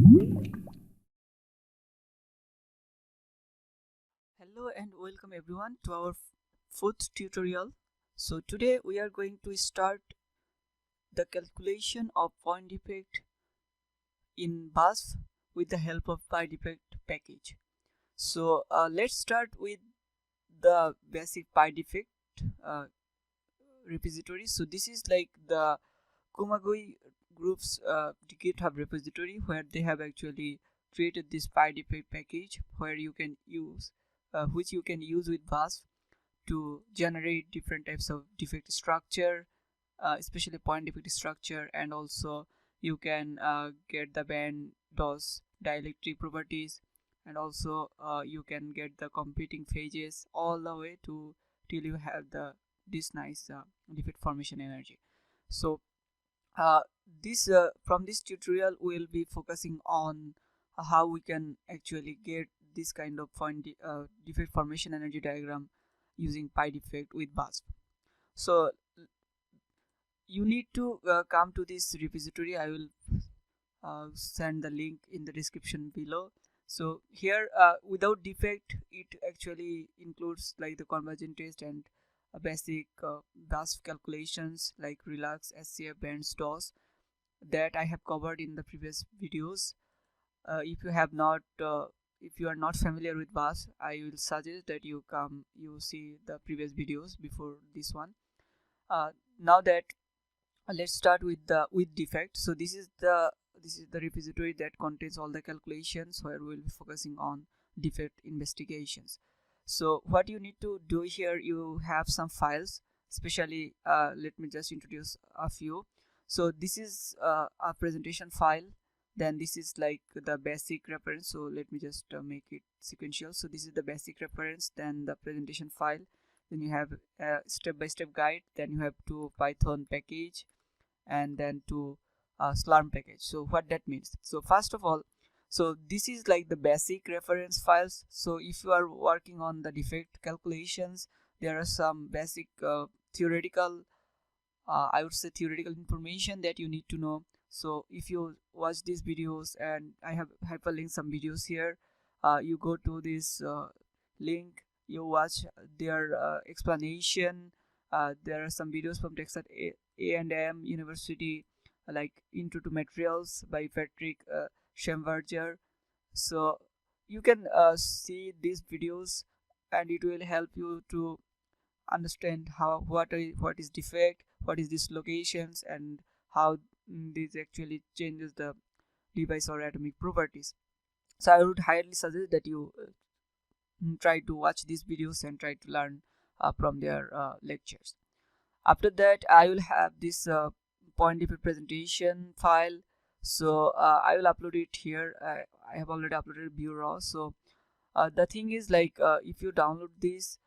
Hello and welcome everyone to our fourth tutorial. So today we are going to start the calculation of point defect in VASP with the help of Pydefect package. So let's start with the basic Pydefect uh, repository. So this is like the Kumagui group's GitHub repository where they have actually created this Pydefect package where you can use which you can use with VASP to generate different types of defect structure, especially point defect structure, and also you can get the band DOS dielectric properties, and also you can get the competing phases all the way to till you have this nice defect formation energy. So uh, this from this tutorial we will be focusing on how we can actually get this kind of defect formation energy diagram using Pydefect with VASP. So you need to come to this repository. I will send the link in the description below. So here without defect it actually includes like the convergent test and basic VASP calculations like relax, SCF, bands, DOS that I have covered in the previous videos. If you are not familiar with VASP, I will suggest that you see the previous videos before this one. Now that let's start with defect. So this is the repository that contains all the calculations where we'll be focusing on defect investigations. So what you need to do here, you have some files, especially let me just introduce a few. So this is a presentation file, then this is like the basic reference. So let me just make it sequential. So this is the basic reference, then the presentation file, then you have a step-by-step guide, then you have two Python package, and then two Slurm package. So what that means, so first of all, so this is like the basic reference files. So if you are working on the defect calculations, there are some basic theoretical I would say theoretical information that you need to know. So if you watch these videos, and I have hyperlinked some videos here, you go to this link, you watch their explanation. There are some videos from Texas A&M University, like Intro to Materials by Patrick Schemberger. So you can see these videos, and it will help you to understand what is defect, what is dislocations, and how this actually changes the device or atomic properties. So I would highly suggest that you try to watch these videos and try to learn from their lectures. After that, I will have this point defect presentation file. So I will upload it here. I have already uploaded Bureau. So the thing is, like if you download this,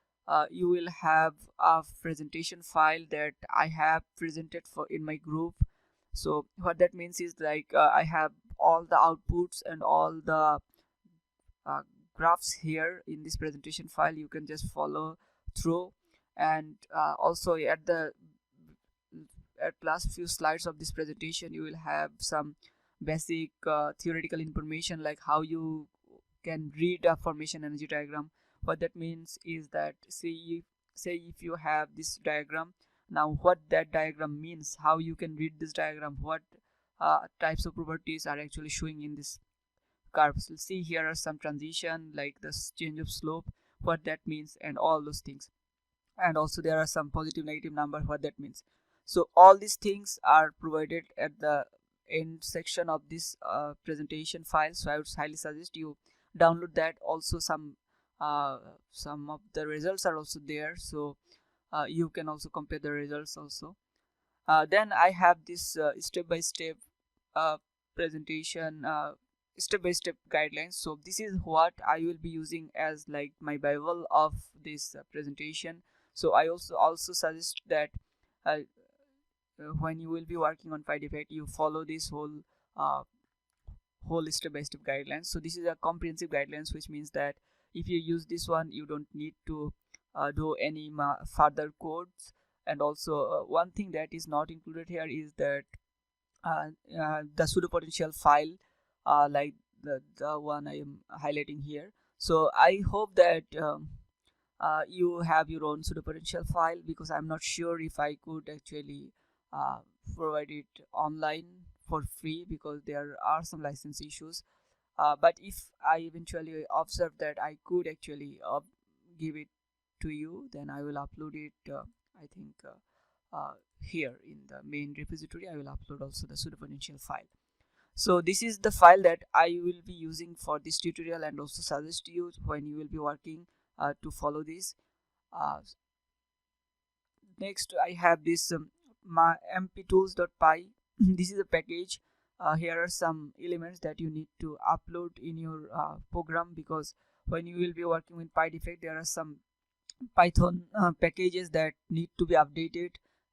you will have a presentation file that I have presented for in my group. So what that means is, like I have all the outputs and all the uh, graphs here in this presentation file. You can just follow through, and also at last few slides of this presentation you will have some basic theoretical information, like how you can read a formation energy diagram. What that means is that, say if you have this diagram, now what that diagram means, how you can read this diagram, what types of properties are actually showing in this curve. So see, here are some transition, like this change of slope, what that means, and all those things. And also there are some positive negative number, what that means. So all these things are provided at the end section of this presentation file. So I would highly suggest you download that. Also some of the results are also there, so you can also compare the results also. Then I have this step-by-step presentation, step-by-step guidelines. So this is what I will be using as like my bible of this presentation. So I also suggest that when you will be working on Pydefect, you follow this whole step-by-step guidelines. So this is a comprehensive guidelines, which means that if you use this one, you don't need to do any further codes. And also one thing that is not included here is that the pseudo potential file like the one I am highlighting here. So I hope that you have your own pseudopotential file, because I'm not sure if I could actually uh, provide it online for free, because there are some license issues. But if I eventually observe that I could actually give it to you, then I will upload it. I think here in the main repository I will upload also the pseudopotential file. So this is the file that I will be using for this tutorial, and also suggest you when you will be working to follow this. Next I have this my mptools.py. This is a package. Here are some elements that you need to upload in your program, because when you will be working with Pydefect, there are some Python packages that need to be updated,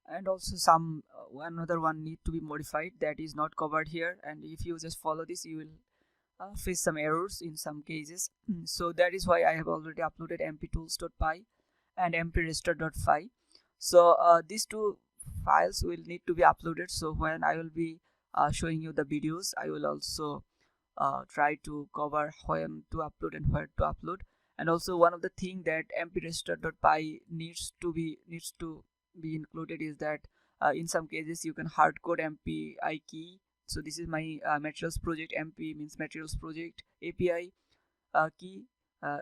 and also some another one need to be modified that is not covered here, and if you just follow this you will face some errors in some cases. So that is why I have already uploaded mptools.py and mpregister.py. So these two files will need to be uploaded. So when I will be showing you the videos, I will also try to cover when to upload and where to upload. And also one of the thing that mpregister.py needs to be included is that in some cases you can hard code mpi key. So this is my materials project. MP means materials project API key. uh,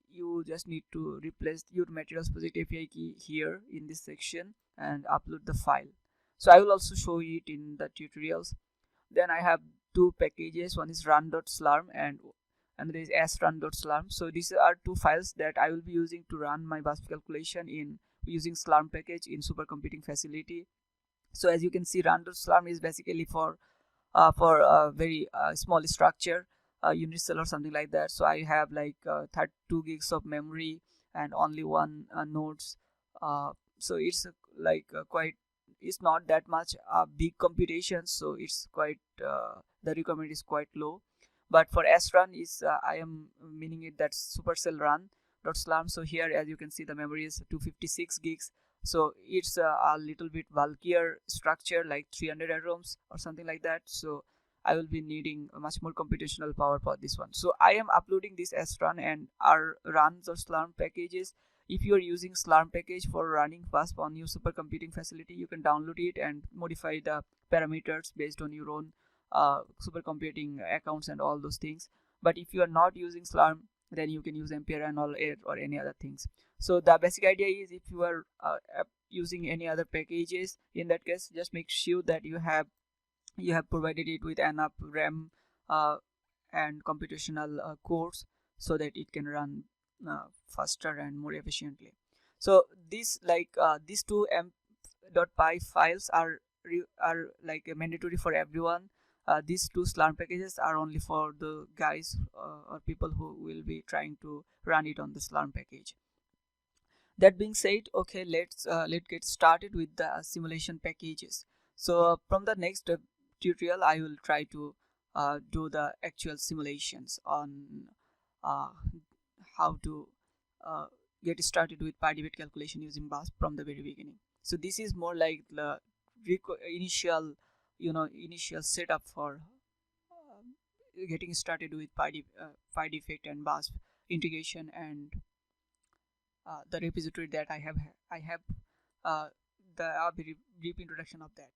you just need to replace your materials project API key here in this section and upload the file. So I will also show it in the tutorials. Then I have two packages. One is run.slurm and there is srun.slurm. So these are two files that I will be using to run my VASP calculation in using slurm package in supercomputing facility. So as you can see, run.slurm is basically for a very small structure, unit cell or something like that. So I have like 32 gigs of memory and only one nodes. So it's like quite, it's not that much big computation, so it's quite the requirement is quite low. But for srun is I am meaning it that's supercell run dot slurm. So here as you can see the memory is 256 gigs. So it's a little bit bulkier structure, like 300 atoms or something like that. So I will be needing a much more computational power for this one. So I am uploading this srun and our runs or slurm packages. If you are using slurm package for running VASP on your supercomputing facility, you can download it and modify the parameters based on your own supercomputing accounts and all those things. But if you are not using slurm, then you can use MPR and all it or any other things. So the basic idea is, if you are using any other packages, in that case just make sure that you have provided it with enough RAM and computational cores, so that it can run faster and more efficiently. So these two m.py files are like mandatory for everyone. These two slurm packages are only for the guys or people who will be trying to run it on the slurm package. That being said, okay, let's get started with the simulation packages. So from the next tutorial I will try to do the actual simulations on uh, how to uh, get started with Pydefect calculation using VASP from the very beginning. So this is more like the initial initial setup for getting started with Pydefect and VASP integration, and the repository that I have the very brief introduction of that.